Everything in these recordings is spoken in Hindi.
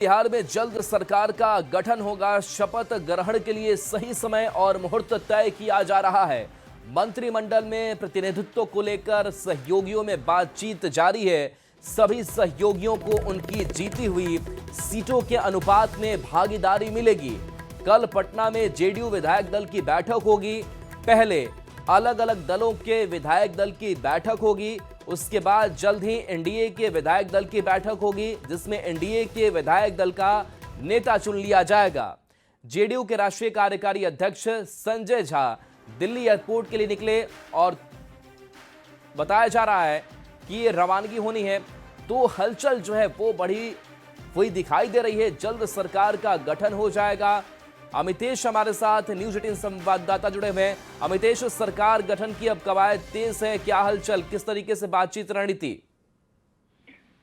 बिहार में जल्द सरकार का गठन होगा। शपथ ग्रहण के लिए सही समय और मुहूर्त तय किया जा रहा है। मंत्रिमंडल में प्रतिनिधित्व को लेकर सहयोगियों में बातचीत जारी है। सभी सहयोगियों को उनकी जीती हुई सीटों के अनुपात में भागीदारी मिलेगी। कल पटना में जेडीयू विधायक दल की बैठक होगी। पहले अलग अलग दलों के विधायक दल की बैठक होगी, उसके बाद जल्द ही एनडीए के विधायक दल की बैठक होगी, जिसमें एनडीए के विधायक दल का नेता चुन लिया जाएगा। जेडीयू के राष्ट्रीय कार्यकारी अध्यक्ष संजय झा दिल्ली एयरपोर्ट के लिए निकले और बताया जा रहा है कि ये रवानगी होनी है, तो हलचल जो है वो बढ़ी हुई दिखाई दे रही है। जल्द सरकार का गठन हो जाएगा। अमितेश हमारे साथ न्यूज 18 संवाददाता जुड़े हुए हैं। अमितेश, सरकार गठन की अब कवायद तेज है, क्या हलचल, किस तरीके से बातचीत रणनीति?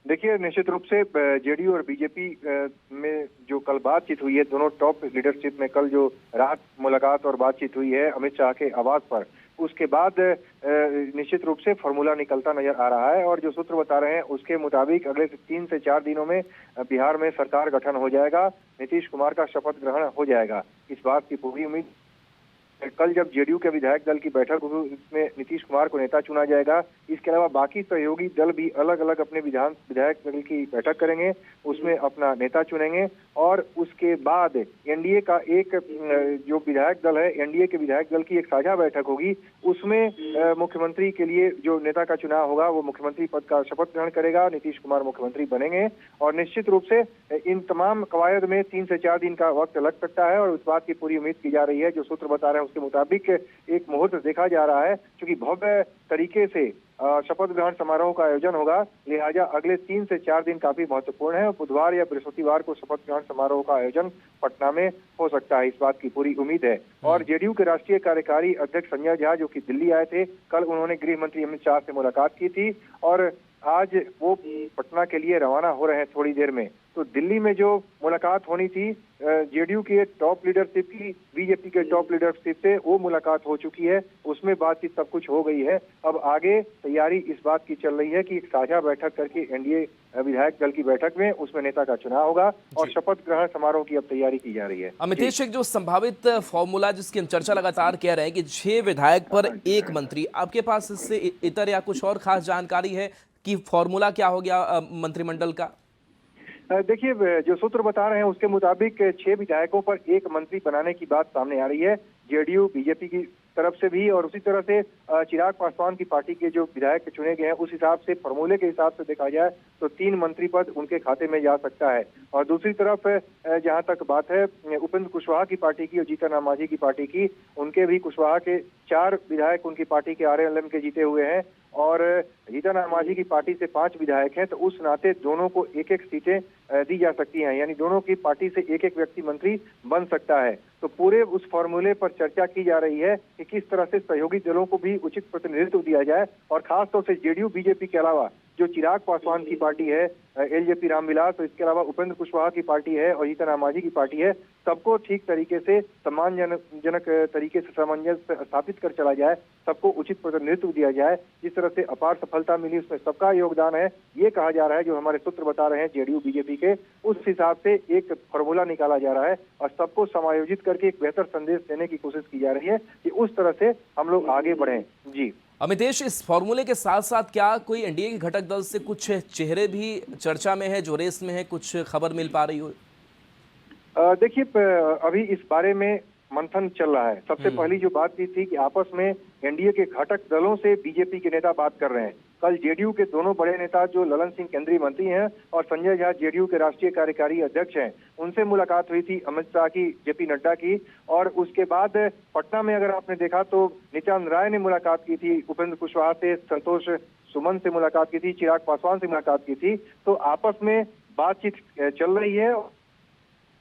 देखिए, निश्चित रूप से जेडीयू और बीजेपी में जो कल बातचीत हुई है, दोनों टॉप लीडरशिप में कल जो रात मुलाकात और बातचीत हुई है अमित शाह के आवास पर, उसके बाद निश्चित रूप से फॉर्मूला निकलता नजर आ रहा है। और जो सूत्र बता रहे हैं उसके मुताबिक अगले 3 से 4 दिनों में बिहार में सरकार गठन हो जाएगा, नीतीश कुमार का शपथ ग्रहण हो जाएगा। इस बात की पूरी उम्मीद। कल जब जेडीयू के विधायक दल की बैठक होगी, इसमें नीतीश कुमार को नेता चुना जाएगा। इसके अलावा बाकी सहयोगी दल भी अलग अलग अपने विधायक दल की बैठक करेंगे, उसमें अपना नेता चुनेंगे। और उसके बाद एनडीए का एक जो विधायक दल है, एनडीए के विधायक दल की एक साझा बैठक होगी, उसमें मुख्यमंत्री के लिए जो नेता का चुनाव होगा वो मुख्यमंत्री पद का शपथ ग्रहण करेगा, नीतीश कुमार मुख्यमंत्री बनेंगे। और निश्चित रूप से इन तमाम कवायद में 3 से 4 दिन का वक्त लग सकता है और उस बात की पूरी उम्मीद की जा रही है। जो सूत्र बता रहे हैं उसके मुताबिक एक मुहूर्त देखा जा रहा है, क्योंकि भव्य तरीके से शपथ ग्रहण समारोह का आयोजन होगा, लिहाजा अगले 3 से 4 दिन काफी महत्वपूर्ण है। बुधवार या बृहस्पतिवार को शपथ ग्रहण समारोह का आयोजन पटना में हो सकता है, इस बात की पूरी उम्मीद है। और जेडीयू के राष्ट्रीय कार्यकारी अध्यक्ष संजय झा, जो कि दिल्ली आए थे, कल उन्होंने गृह मंत्री अमित शाह से मुलाकात की थी और आज वो पटना के लिए रवाना हो रहे हैं थोड़ी देर में। तो दिल्ली में जो मुलाकात होनी थी जेडीयू के टॉप लीडरशिप की बीजेपी के टॉप लीडरशिप से, वो मुलाकात हो चुकी है, उसमें बातचीत सब कुछ हो गई है। अब आगे तैयारी इस बात की चल रही है कि एक साझा बैठक करके एनडीए विधायक दल की बैठक में उसमें नेता का चुनाव होगा और शपथ ग्रहण समारोह की अब तैयारी की जा रही है। अमितेश, एक जो संभावित फॉर्मूला जिसकी चर्चा लगातार कह रहे हैं कि 6 विधायक पर 1 मंत्री, आपके पास इससे इतर या कुछ और खास जानकारी है कि फॉर्मूला क्या हो गया मंत्रिमंडल का? देखिए, जो सूत्र बता रहे हैं उसके मुताबिक 6 विधायकों पर 1 मंत्री बनाने की बात सामने आ रही है, जेडीयू बीजेपी की तरफ से भी। और उसी तरह से चिराग पासवान की पार्टी के जो विधायक चुने गए हैं, उस हिसाब से फॉर्मूले के हिसाब से देखा जाए तो 3 मंत्री पद उनके खाते में जा सकता है। और दूसरी तरफ जहां तक बात है उपेंद्र कुशवाहा की पार्टी की और जीतन राम मांझी की पार्टी की, उनके भी कुशवाहा के 4 विधायक उनकी पार्टी के आरएलएम के जीते हुए हैं और जीतन राम मांझी की पार्टी से 5 विधायक हैं। तो उस नाते दोनों को 1-1 सीटें दी जा सकती हैं, यानी दोनों की पार्टी से 1-1 व्यक्ति मंत्री बन सकता है। तो पूरे उस फॉर्मूले पर चर्चा की जा रही है कि किस तरह से सहयोगी दलों को भी उचित प्रतिनिधित्व दिया जाए और खासतौर से जेडीयू बीजेपी के अलावा जो चिराग पासवान की पार्टी है, एलजेपी रामविलास, तो इसके अलावा उपेंद्र कुशवाहा की पार्टी है और जीतन राम मांझी की पार्टी है, सबको ठीक तरीके से सम्मानजनक तरीके से सामंजस्य स्थापित कर चला जाए, सबको उचित प्रतिनिधित्व दिया जाए। जिस तरह से अपार सफलता मिली उसमें सबका योगदान है, ये कहा जा रहा है। जो हमारे सूत्र बता रहे हैं जेडीयू बीजेपी के, उस हिसाब से एक फॉर्मूला निकाला जा रहा है और सबको समायोजित करके एक बेहतर संदेश देने की कोशिश की जा रही है कि उस तरह से हम लोग आगे बढ़ें। जी अमितेश, इस फॉर्मूले के साथ साथ क्या कोई एनडीए के घटक दल से कुछ चेहरे भी चर्चा में है, जो रेस में है, कुछ खबर मिल पा रही हो? देखिए, अभी इस बारे में मंथन चल रहा है। सबसे पहली जो बात थी कि आपस में एनडीए के घटक दलों से बीजेपी के नेता बात कर रहे हैं। कल जेडीयू के दोनों बड़े नेता जो ललन सिंह केंद्रीय मंत्री हैं और संजय झा जेडीयू के राष्ट्रीय कार्यकारी अध्यक्ष हैं, उनसे मुलाकात हुई थी अमित शाह की, जेपी नड्डा की। और उसके बाद पटना में अगर आपने देखा तो नित्यानंद राय ने मुलाकात की थी उपेंद्र कुशवाहा से, संतोष सुमन से मुलाकात की थी, चिराग पासवान से मुलाकात की थी। तो आपस में बातचीत चल रही है।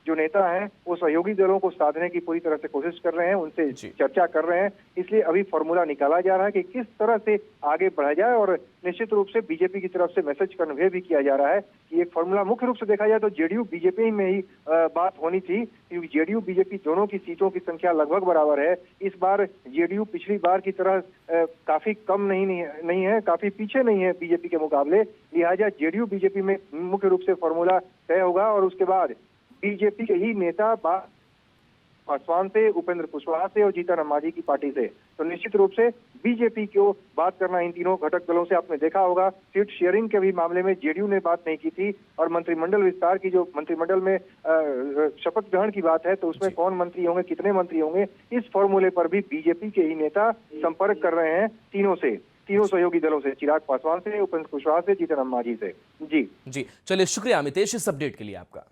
जो नेता हैं वो सहयोगी दलों को साधने की पूरी तरह से कोशिश कर रहे हैं, उनसे चर्चा कर रहे हैं। इसलिए अभी फॉर्मूला निकाला जा रहा है कि किस तरह से आगे बढ़ा जाए, और निश्चित रूप से बीजेपी की तरफ से मैसेज कन्वे भी किया जा रहा है कि एक फॉर्मूला मुख्य रूप से देखा जाए तो जेडीयू बीजेपी में ही बात होनी थी, क्योंकि जेडीयू बीजेपी दोनों की सीटों की संख्या लगभग बराबर है। इस बार जेडीयू पिछली बार की तरह काफी कम नहीं है, काफी पीछे नहीं है बीजेपी के मुकाबले। लिहाजा जेडीयू बीजेपी में मुख्य रूप से फॉर्मूला तय होगा, और उसके बाद बीजेपी के ही नेता पासवान से, उपेंद्र कुशवाहा से और जीतन राम मांझी की पार्टी से, तो निश्चित रूप से बीजेपी को बात करना इन तीनों घटक दलों से। आपने देखा होगा सीट शेयरिंग के भी मामले में जेडीयू ने बात नहीं की थी, और मंत्रिमंडल विस्तार की, जो मंत्रिमंडल में शपथ ग्रहण की बात है, तो उसमें कौन मंत्री होंगे, कितने मंत्री होंगे, इस फॉर्मूले पर भी बीजेपी के ही नेता संपर्क कर रहे हैं तीनों सहयोगी दलों से, चिराग पासवान से, उपेंद्र कुशवाहा से, जीतन राम मांझी से। जी चलिए, शुक्रिया अमितेश इस अपडेट के लिए आपका।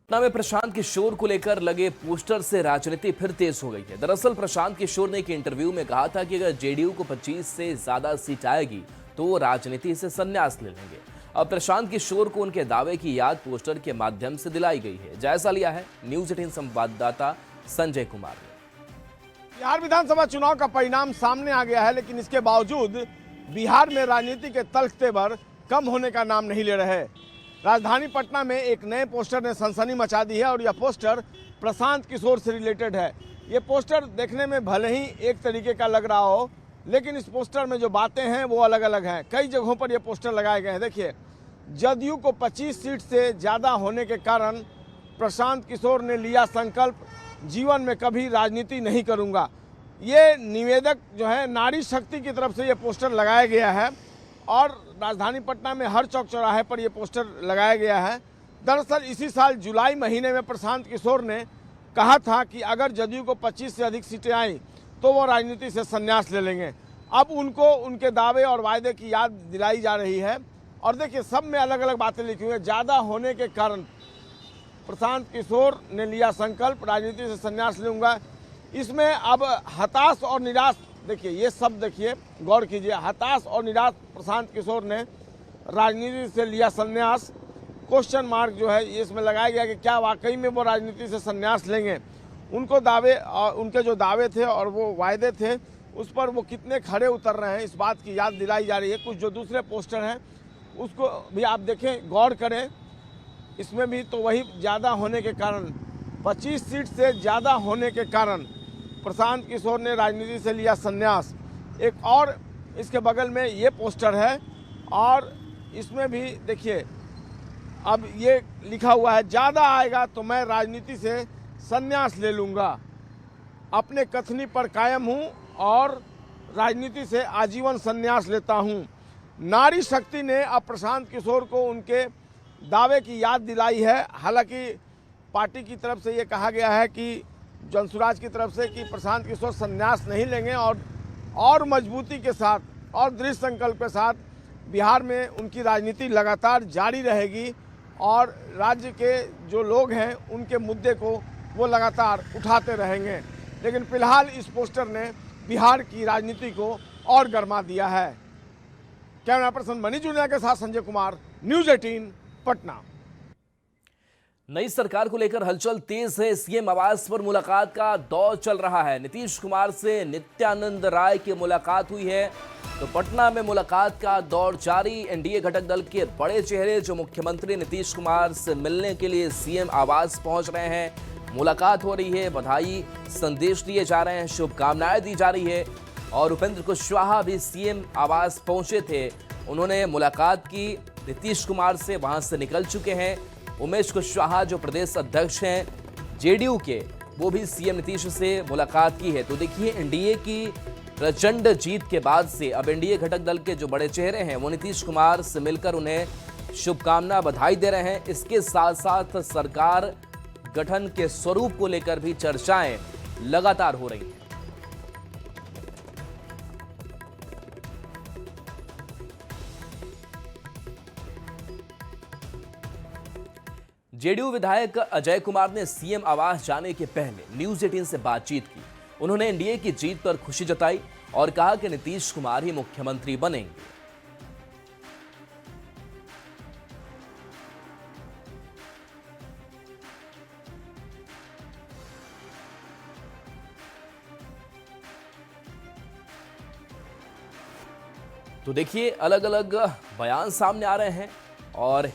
पटना में प्रशांत किशोर को लेकर लगे पोस्टर से राजनीति फिर तेज हो गई है। दरअसल प्रशांत किशोर ने एक इंटरव्यू में कहा था कि अगर जेडीयू को 25 से ज्यादा सीट आएगी तो वो राजनीति से संन्यास ले लेंगे। अब प्रशांत किशोर को उनके दावे की याद पोस्टर के माध्यम से दिलाई गई है। जायजा लिया है न्यूज 18 संवाददाता संजय कुमार ने। बिहार विधानसभा चुनाव का परिणाम सामने आ गया है, लेकिन इसके बावजूद बिहार में राजनीति के तल्ख तेवर कम होने का नाम नहीं ले रहे। राजधानी पटना में एक नए पोस्टर ने सनसनी मचा दी है, और यह पोस्टर प्रशांत किशोर से रिलेटेड है। ये पोस्टर देखने में भले ही एक तरीके का लग रहा हो, लेकिन इस पोस्टर में जो बातें हैं वो अलग अलग हैं। कई जगहों पर ये पोस्टर लगाए गए हैं। देखिए, जदयू को 25 सीट से ज़्यादा होने के कारण प्रशांत किशोर ने लिया संकल्प, जीवन में कभी राजनीति नहीं करूँगा। ये निवेदक जो है नारी शक्ति की तरफ से ये पोस्टर लगाया गया है, और राजधानी पटना में हर चौक चौराहे पर यह पोस्टर लगाया गया है। दरअसल इसी साल जुलाई महीने में प्रशांत किशोर ने कहा था कि अगर जदयू को 25 से अधिक सीटें आई तो वो राजनीति से संन्यास ले लेंगे। अब उनको उनके दावे और वायदे की याद दिलाई जा रही है, और देखिए सब में अलग अलग बातें लिखी हुई हैं। ज़्यादा होने के कारण प्रशांत किशोर ने लिया संकल्प, राजनीति से संन्यास लूँगा। इसमें अब हताश और निराश, देखिए ये शब्द देखिए, गौर कीजिए, हताश और निराश प्रशांत किशोर ने राजनीति से लिया संन्यास। क्वेश्चन मार्क जो है ये इसमें लगाया गया कि क्या वाकई में वो राजनीति से संन्यास लेंगे। उनके जो दावे थे और वो वायदे थे उस पर वो कितने खड़े उतर रहे हैं, इस बात की याद दिलाई जा रही है। कुछ जो दूसरे पोस्टर हैं उसको भी आप देखें, गौर करें, इसमें भी तो वही ज़्यादा होने के कारण, 25 सीट से ज़्यादा होने के कारण प्रशांत किशोर ने राजनीति से लिया संन्यास। एक और इसके बगल में ये पोस्टर है, और इसमें भी देखिए अब ये लिखा हुआ है, ज़्यादा आएगा तो मैं राजनीति से संन्यास ले लूँगा, अपने कथनी पर कायम हूँ और राजनीति से आजीवन संन्यास लेता हूँ। नारी शक्ति ने अब प्रशांत किशोर को उनके दावे की याद दिलाई है। हालांकि पार्टी की तरफ से ये कहा गया है कि जनसुराज की तरफ से कि प्रशांत किशोर संन्यास नहीं लेंगे, और मजबूती के साथ और दृढ़ संकल्प के साथ बिहार में उनकी राजनीति लगातार जारी रहेगी, और राज्य के जो लोग हैं उनके मुद्दे को वो लगातार उठाते रहेंगे। लेकिन फिलहाल इस पोस्टर ने बिहार की राजनीति को और गर्मा दिया है। कैमरा पर्सन मनीष जुनिया के साथ संजय कुमार, न्यूज 18 पटना। नई सरकार को लेकर हलचल तेज है। सीएम आवास पर मुलाकात का दौर चल रहा है। नीतीश कुमार से नित्यानंद राय की मुलाकात हुई है, तो पटना में मुलाकात का दौर जारी। एनडीए घटक दल के बड़े चेहरे जो मुख्यमंत्री नीतीश कुमार से मिलने के लिए सीएम आवास पहुंच रहे हैं, मुलाकात हो रही है, बधाई संदेश दिए जा रहे हैं, शुभकामनाएं दी जा रही है। और उपेंद्र कुशवाहा भी सीएम आवास पहुंचे थे, उन्होंने मुलाकात की नीतीश कुमार से, वहां से निकल चुके हैं। उमेश कुशवाहा जो प्रदेश अध्यक्ष हैं जेडीयू के, वो भी सीएम नीतीश से मुलाकात की है। तो देखिए, एनडीए की प्रचंड जीत के बाद से अब एनडीए घटक दल के जो बड़े चेहरे हैं वो नीतीश कुमार से मिलकर उन्हें शुभकामना बधाई दे रहे हैं। इसके साथ साथ सरकार गठन के स्वरूप को लेकर भी चर्चाएं लगातार हो रही हैं। जेडीयू विधायक अजय कुमार ने सीएम आवास जाने के पहले न्यूज 18 से बातचीत की। उन्होंने एनडीए की जीत पर खुशी जताई और कहा कि नीतीश कुमार ही मुख्यमंत्री बनेंगे। तो देखिए अलग अलग बयान सामने आ रहे हैं और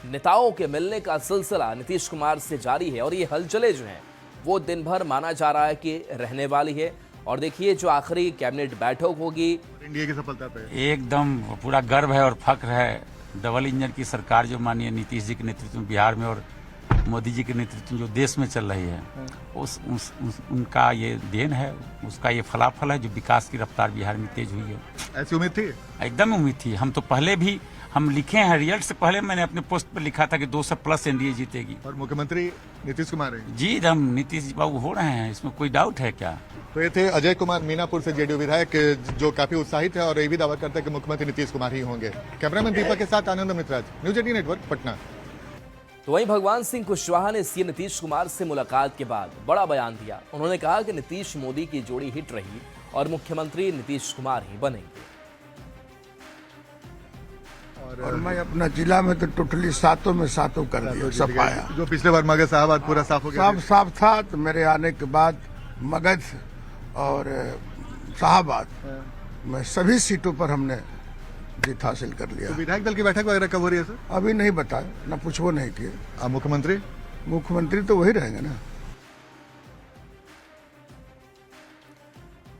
नेताओं के मिलने का सिलसिला नीतीश कुमार से जारी है और ये हलचलें जो हैं वो दिन भर माना जा रहा है कि रहने वाली है। और देखिए जो आखिरी कैबिनेट बैठक होगी इंडिया की सफलता पे एकदम पूरा गर्व है और फख्र है। डबल इंजन की सरकार जो माननीय नीतीश जी के नेतृत्व में बिहार में और मोदी जी के नेतृत्व में जो देश में चल रही है उनका ये देन है, उसका ये फलाफल है जो विकास की रफ्तार बिहार में तेज हुई है। ऐसी उम्मीद थी? एकदम उम्मीद थी। हम तो पहले भी हम लिखे हैं, रिजल्ट से पहले मैंने अपने पोस्ट पर लिखा था कि 200+ एनडीए जीतेगी। और मुख्यमंत्री नीतीश कुमार है जी एकदम नीतीश बाबू हो रहे हैं, इसमें कोई डाउट है क्या? तो ये थे अजय कुमार मीनापुर से जेडीयू विधायक जो काफी उत्साहित है और ये भी दावा करते हैं कि मुख्यमंत्री नीतीश कुमार ही होंगे। कैमरामैन दीपक के साथ आनंद मित्राज, न्यूज 18 नेटवर्क, पटना। तो वहीं भगवान सिंह कुशवाहा ने सीएम नीतीश कुमार से मुलाकात के बाद बड़ा बयान दिया। उन्होंने कहा कि नीतीश मोदी की जोड़ी हिट रही और मुख्यमंत्री नीतीश कुमार ही बनेंगे। और मैं अपना जिला में तो टोटली सातों में सातों कर दिया, सब पाया। जो पिछले बार मगध साहब पूरा साफ हो गया, सब साफ था। तो मेरे आने के बाद मगध और शाहबाद में सभी सीटों पर हमने जीत हासिल कर लिया। तो विधायक दल की बैठक वगैरह कब हो रही है सर? अभी नहीं बताया, ना पूछो नहीं किए। मुख्यमंत्री तो वही रहेंगे ना।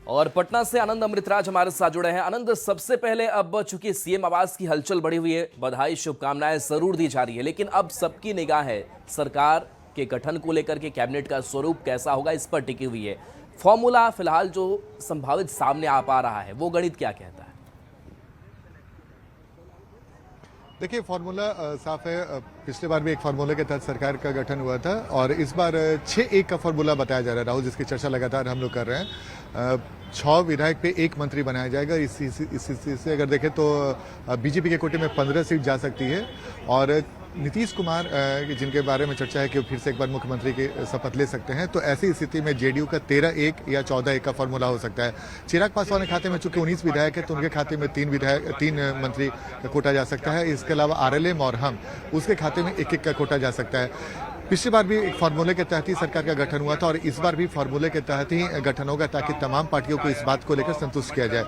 और पटना से आनंद अमृतराज हमारे साथ जुड़े हैं। आनंद, सबसे पहले अब चूंकि सीएम आवास की हलचल बढ़ी हुई है, बधाई शुभकामनाएं जरूर दी जा रही है, लेकिन अब सबकी निगाह है सरकार के गठन को लेकर के कैबिनेट का स्वरूप कैसा होगा इस पर टिकी हुई है। फॉर्मूला फिलहाल जो संभावित सामने आ पा रहा है वो गणित क्या कहता है? देखिए फार्मूला साफ है। पिछले बार भी एक फार्मूले के तहत सरकार का गठन हुआ था और इस बार 6-1 का फार्मूला बताया जा रहा है राहुल, जिसकी चर्चा लगातार हम लोग कर रहे हैं। 6 विधायक पे 1 मंत्री बनाया जाएगा। इस से अगर देखें तो बीजेपी के कोटे में 15 सीट जा सकती है और नीतीश कुमार जिनके बारे में चर्चा है कि फिर से एक बार मुख्यमंत्री की शपथ ले सकते हैं, तो ऐसी स्थिति में जेडीयू का 13-1 या 14-1 का फार्मूला हो सकता है। चिराग पासवान के खाते में चूंकि 19 विधायक है तो उनके खाते में 3 मंत्री का कोटा जा सकता है। इसके अलावा आरएलएम और हम उसके खाते में 1-1 का कोटा जा सकता है। पिछली बार भी एक फार्मूले के तहत ही सरकार का गठन हुआ था और इस बार भी फार्मूले के तहत ही गठन होगा ताकि तमाम पार्टियों को इस बात को लेकर संतुष्ट किया जाए।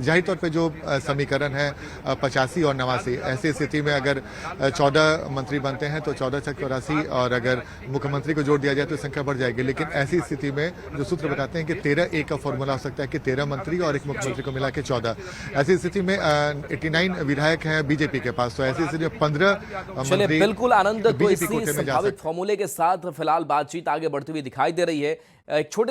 जाहिर तौर पे जो समीकरण है 85 और 89, ऐसी स्थिति में अगर 14 मंत्री बनते हैं तो 14 से 84 और अगर मुख्यमंत्री को जोड़ दिया जाए तो संख्या बढ़ जाएगी। लेकिन ऐसी स्थिति में जो सूत्र बताते हैं कि 13-1 का फॉर्मूला हो सकता है कि 13 मंत्री और 1 मुख्यमंत्री को मिला के 14। ऐसी स्थिति में 89 विधायक हैं बीजेपी के पास, तो ऐसी स्थिति में 15 मंत्री बिल्कुल आनंद, तो बीजेपी इसी कोटे में जा संभावित सकते हैं। फॉर्मूले के साथ फिलहाल बातचीत आगे बढ़ती हुई दिखाई दे रही है। एक छोटे